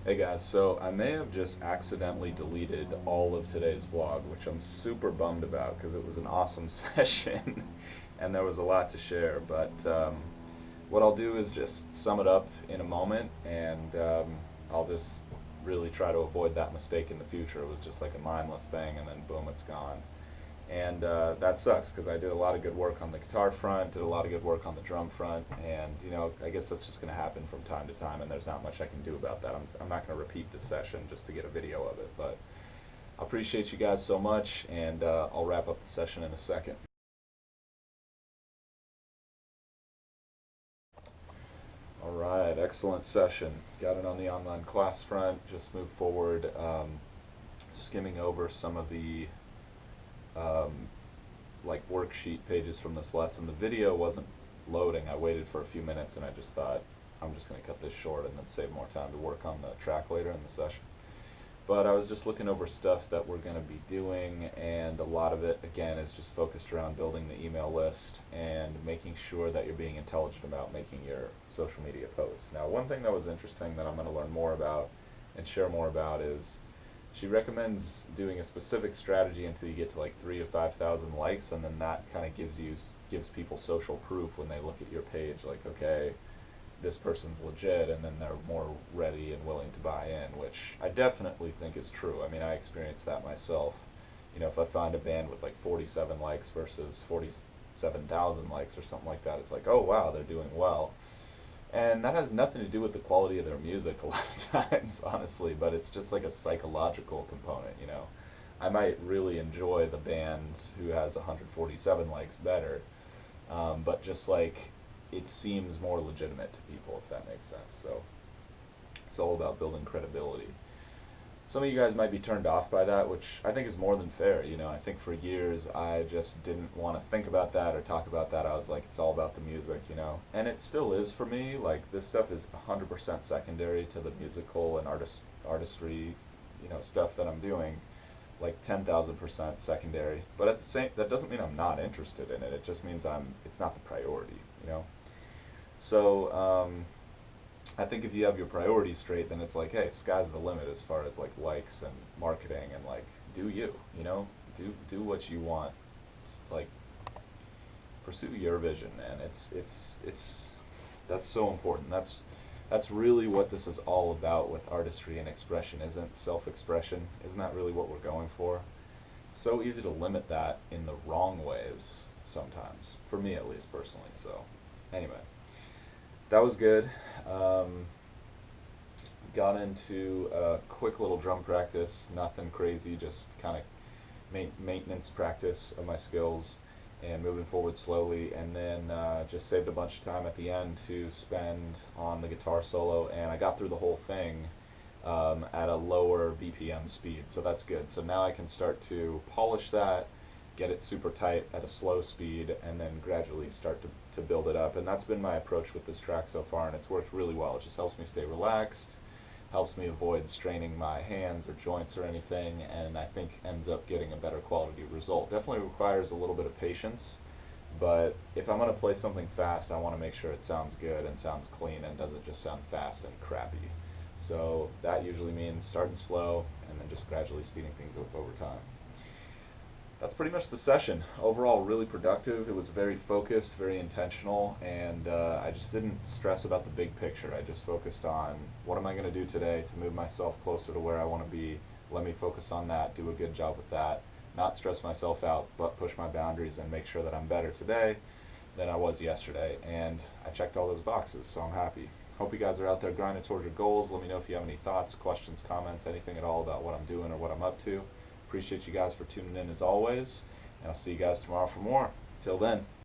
Hey guys, so I may have just accidentally deleted all of today's vlog, which I'm super bummed about because it was an awesome session and there was a lot to share. But what I'll do is just sum it up in a moment and I'll just really try to avoid that mistake in the future. It was just like a mindless thing and then boom, it's gone. And that sucks because I did a lot of good work on the guitar front, did a lot of good work on the drum front, and I guess that's just going to happen from time to time, and there's not much I can do about that. I'm not going to repeat this session just to get a video of it, but I appreciate you guys so much, and I'll wrap up the session in a second. All right, excellent session. Got it on the online class front. Just move forward, skimming over some of the um, like worksheet pages from this lesson. The video wasn't loading. I waited for a few minutes and I just thought I'm just going to cut this short and then save more time to work on the track later in the session. But I was just looking over stuff that we're going to be doing, and a lot of it, again, is just focused around building the email list and making sure that you're being intelligent about making your social media posts. Now, one thing that was interesting that I'm going to learn more about and share more about is she recommends doing a specific strategy until you get to like 3 to 5,000 likes, and then that kind of gives people social proof when they look at your page, like, okay, this person's legit, and then they're more ready and willing to buy in, which I definitely think is true. I mean, I experienced that myself. If I find a band with like 47 likes versus 47,000 likes or something like that, it's like, oh wow, they're doing well. And that has nothing to do with the quality of their music a lot of times, honestly, but it's just like a psychological component. I might really enjoy the band who has 147 likes better, but just like it seems more legitimate to people, if that makes sense. So it's all about building credibility. Some of you guys might be turned off by that, which I think is more than fair. I think for years I just didn't want to think about that or talk about that. I was like, it's all about the music. And it still is for me. Like, this stuff is 100% secondary to the musical and artistry, stuff that I'm doing. Like 10,000% secondary. But at the same, that doesn't mean I'm not interested in it. It just means it's not the priority. So, I think if you have your priorities straight, then it's like, hey, sky's the limit as far as like likes and marketing, and like, do do what you want. Like, pursue your vision, man. It's that's so important. That's really what this is all about with artistry and expression. Isn't self-expression? Isn't that really what we're going for? It's so easy to limit that in the wrong ways sometimes, for me at least personally. So, anyway, that was good. Um, got into a quick little drum practice, nothing crazy, just kind of maintenance practice of my skills and moving forward slowly. And then just saved a bunch of time at the end to spend on the guitar solo, and I got through the whole thing at a lower BPM speed, so that's good. So now I can start to polish that, get it super tight at a slow speed, and then gradually start to build it up. And that's been my approach with this track so far, and it's worked really well. It just helps me stay relaxed, helps me avoid straining my hands or joints or anything, and I think ends up getting a better quality result. Definitely requires a little bit of patience, but if I'm going to play something fast, I want to make sure it sounds good and sounds clean and doesn't just sound fast and crappy. So that usually means starting slow and then just gradually speeding things up over time. That's pretty much the session. Overall, really productive. It was very focused, very intentional, and I just didn't stress about the big picture. I just focused on what am I going to do today to move myself closer to where I want to be. Let me focus on that, do a good job with that, not stress myself out, but push my boundaries and make sure that I'm better today than I was yesterday. And I checked all those boxes, so I'm happy. Hope you guys are out there grinding towards your goals. Let me know if you have any thoughts, questions, comments, anything at all about what I'm doing or what I'm up to. Appreciate you guys for tuning in as always, and I'll see you guys tomorrow for more. Till then.